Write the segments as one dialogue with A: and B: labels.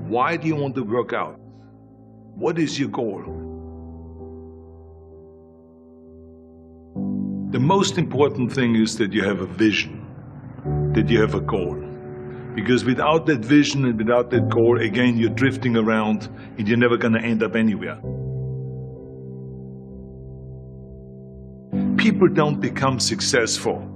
A: Why do you want to work out? What is your goal? The most important thing is that you have a vision, that you have a goal. Because without that vision and without that goal, again, you're drifting around and you're never going to end up anywhere. People don't become successful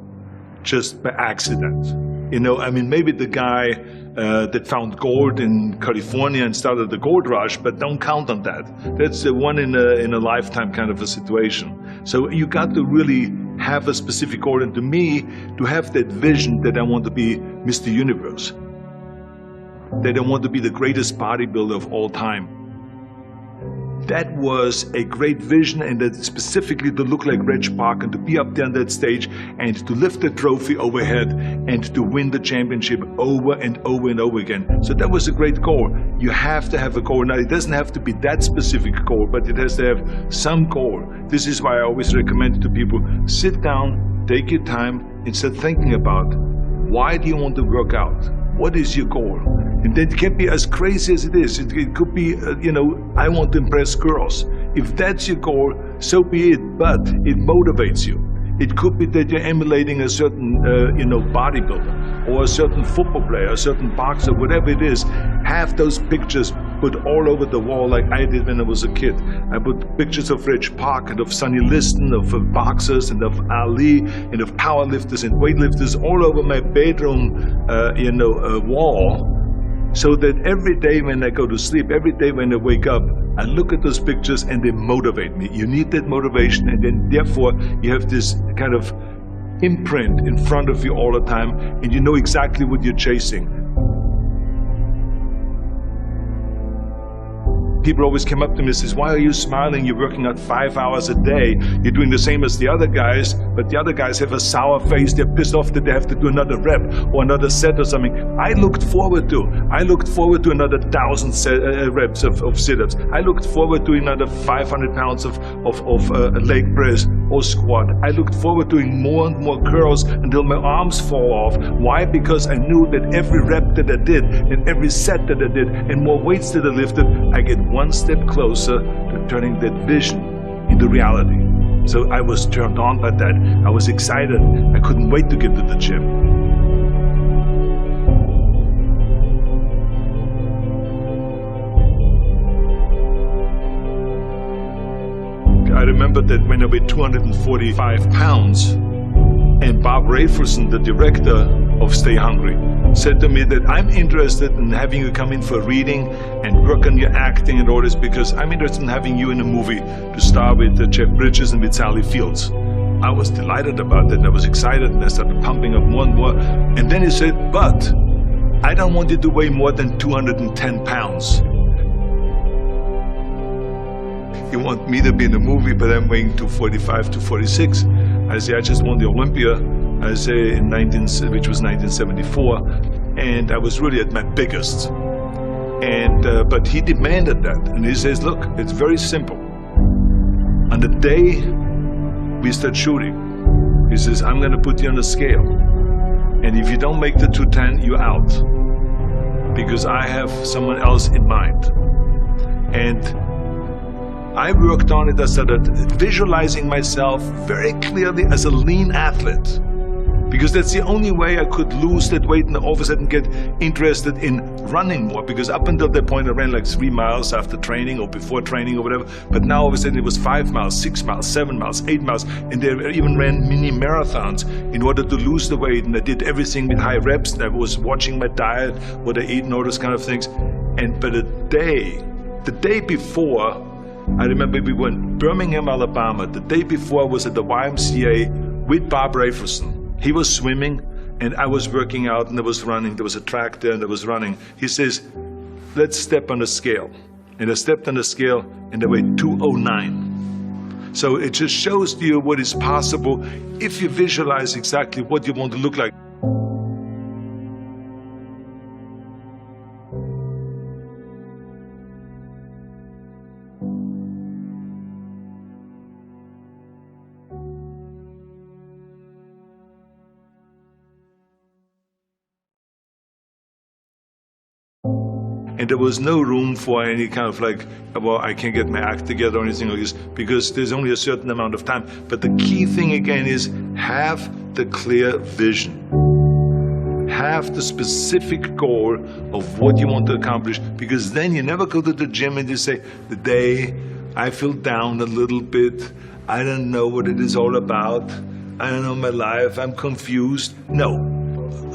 A: just by accident. You know, I mean, maybe the guy that found gold in California and started the gold rush, but don't count on that. That's the one in a lifetime kind of a situation. So you got to really have a specific goal, and to me, to have that vision that I want to be Mr. Universe, that I want to be the greatest bodybuilder of all time. That was a great vision, and that specifically to look like Reg Park and to be up there on that stage and to lift the trophy overhead and to win the championship over and over and over again. So that was a great goal. You have to have a goal. Now, it doesn't have to be that specific goal, but it has to have some goal. This is why I always recommend to people, sit down, take your time, and start thinking about, why do you want to work out? What is your goal? And then it can be as crazy as it is. It could be, I want to impress girls. If that's your goal, so be it, but it motivates you. It could be that you're emulating a certain, bodybuilder or a certain football player, a certain boxer, whatever it is. Have those pictures put all over the wall like I did when I was a kid. I put pictures of Reg Park and of Sonny Liston, of boxers and of Ali and of powerlifters and weightlifters all over my bedroom, wall. So that every day when I go to sleep, every day when I wake up, I look at those pictures and they motivate me. You need that motivation, and then therefore you have this kind of imprint in front of you all the time, and you know exactly what you're chasing. People always come up to me and says, why are you smiling? You're working out 5 hours a day. You're doing the same as the other guys, but the other guys have a sour face. They're pissed off that they have to do another rep or another set or something. I looked forward to another 1,000 reps of sit-ups. I looked forward to another 500 pounds of leg press or squat. I looked forward to doing more and more curls until my arms fall off. Why? Because I knew that every rep that I did and every set that I did and more weights that I lifted, I get one step closer to turning that vision into reality. So I was turned on by that. I was excited. I couldn't wait to get to the gym. I remember that when I weighed 245 pounds, and Bob Rafelson, the director of Stay Hungry, said to me that I'm interested in having you come in for a reading and work on your acting and all this, because I'm interested in having you in a movie to star with Jeff Bridges and with Sally Fields. I was delighted about that, and I was excited, and I started pumping up more and more. And then he said, but I don't want you to weigh more than 210 pounds. You want me to be in the movie, but I'm weighing 245, 246. I say, I just won the Olympia, I say, which was 1974, and I was really at my biggest. And but he demanded that, and he says, look, it's very simple. On the day we start shooting, he says, I'm going to put you on a scale, and if you don't make the 210, you're out, because I have someone else in mind. And I worked on it. I started visualizing myself very clearly as a lean athlete, because that's the only way I could lose that weight and all of a sudden get interested in running more, because up until that point I ran like 3 miles after training or before training or whatever, but now all of a sudden it was 5 miles, 6 miles, 7 miles, 8 miles, and they even ran mini marathons in order to lose the weight, and I did everything with high reps, and I was watching my diet, what I eat and all those kind of things. And but the day before, I remember we were in Birmingham, Alabama. The day before I was at the YMCA with Bob Rafelson. He was swimming and I was working out, and I was running. There was a track there and I was running. He says, let's step on the scale. And I stepped on the scale and I weighed 209. So it just shows to you what is possible if you visualize exactly what you want to look like. And there was no room for any kind of like, well, I can't get my act together or anything like this, because there's only a certain amount of time. But the key thing again is have the clear vision. Have the specific goal of what you want to accomplish, because then you never go to the gym and you say, the day I feel down a little bit, I don't know what it is all about, I don't know my life, I'm confused. No,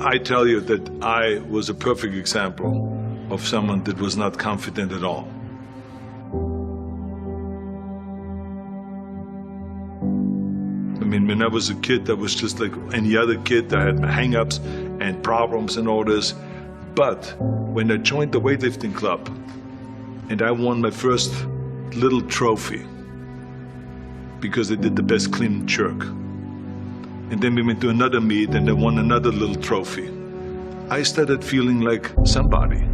A: I tell you that I was a perfect example of someone that was not confident at all. I mean, when I was a kid, I was just like any other kid. I had my hang-ups and problems and all this. But when I joined the weightlifting club and I won my first little trophy because I did the best clean and jerk, and then we went to another meet and I won another little trophy, I started feeling like somebody.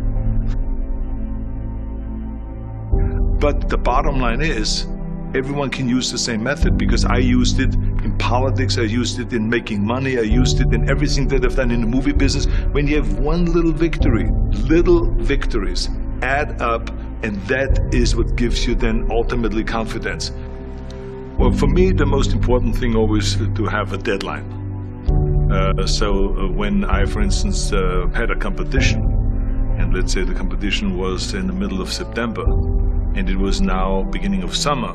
A: But the bottom line is, everyone can use the same method, because I used it in politics, I used it in making money, I used it in everything that I've done in the movie business. When you have one little victory, little victories add up, and that is what gives you then ultimately confidence. Well, for me, the most important thing always is to have a deadline. So when I, for instance, had a competition, and let's say the competition was in the middle of September, and it was now beginning of summer,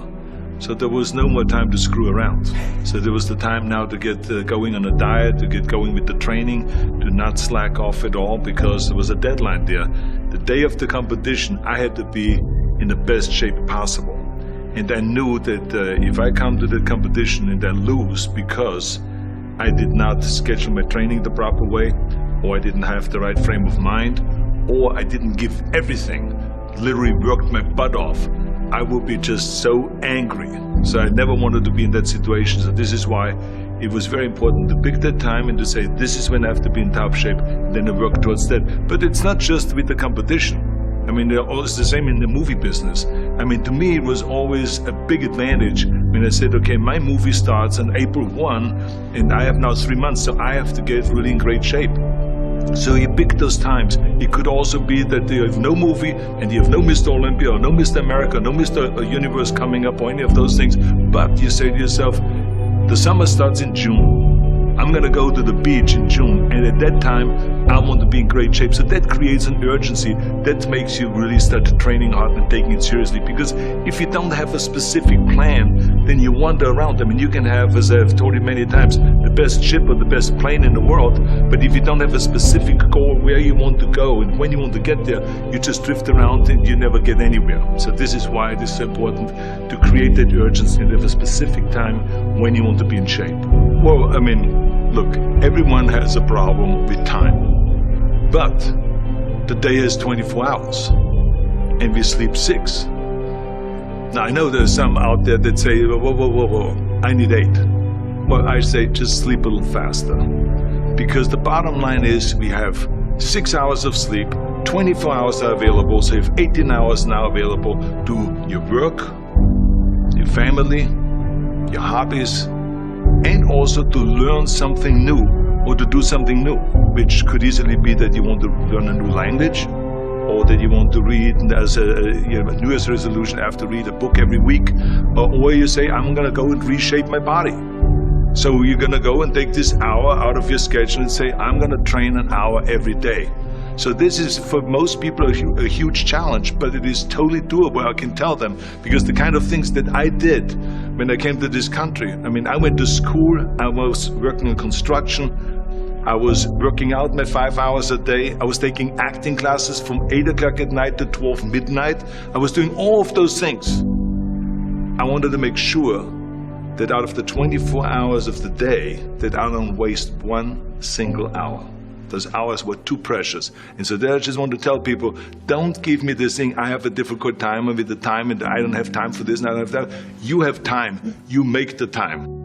A: so there was no more time to screw around. So there was the time now to get going on a diet, to get going with the training, to not slack off at all, because there was a deadline there. The day of the competition, I had to be in the best shape possible. And I knew that if I come to the competition and I lose because I did not schedule my training the proper way, or I didn't have the right frame of mind, or I didn't give everything, literally worked my butt off, I would be just so angry. So I never wanted to be in that situation. So this is why it was very important to pick that time and to say, this is when I have to be in top shape, and then I work towards that. But it's not just with the competition. I mean, it's the same in the movie business. I mean, to me, it was always a big advantage when I said, okay, my movie starts on April 1, and I have now 3 months, so I have to get really in great shape. So you pick those times. It could also be that you have no movie and you have no Mr. Olympia or no Mr. America, no Mr. Universe coming up or any of those things. But you say to yourself, the summer starts in June. I'm going to go to the beach in June, and at that time I want to be in great shape. So that creates an urgency that makes you really start training hard and taking it seriously. Because if you don't have a specific plan, then you wander around. I mean, you can have, as I've told you many times, the best ship or the best plane in the world, but if you don't have a specific goal where you want to go and when you want to get there, you just drift around and you never get anywhere. So this is why it is so important to create that urgency and have a specific time when you want to be in shape. Well, I mean, look, everyone has a problem with time, but the day is 24 hours and we sleep 6. Now, I know there's some out there that say, whoa, I need 8. Well, I say just sleep a little faster, because the bottom line is we have 6 hours of sleep, 24 hours are available, so you have 18 hours now available to your work, your family, your hobbies, and also to learn something new or to do something new, which could easily be that you want to learn a new language, or that you want to read as a New Year's resolution, I have to read a book every week, or you say, I'm going to go and reshape my body. So you're going to go and take this hour out of your schedule and say, I'm going to train an hour every day. So this is, for most people, a huge challenge, but it is totally doable, I can tell them, because the kind of things that I did when I came to this country, I mean, I went to school, I was working in construction, I was working out my 5 hours a day, I was taking acting classes from 8 o'clock at night to 12 midnight, I was doing all of those things. I wanted to make sure that out of the 24 hours of the day, that I don't waste one single hour. Those hours were too precious. And so there I just want to tell people, don't give me this thing, I have a difficult time with the time and I don't have time for this and I don't have that. You have time, you make the time.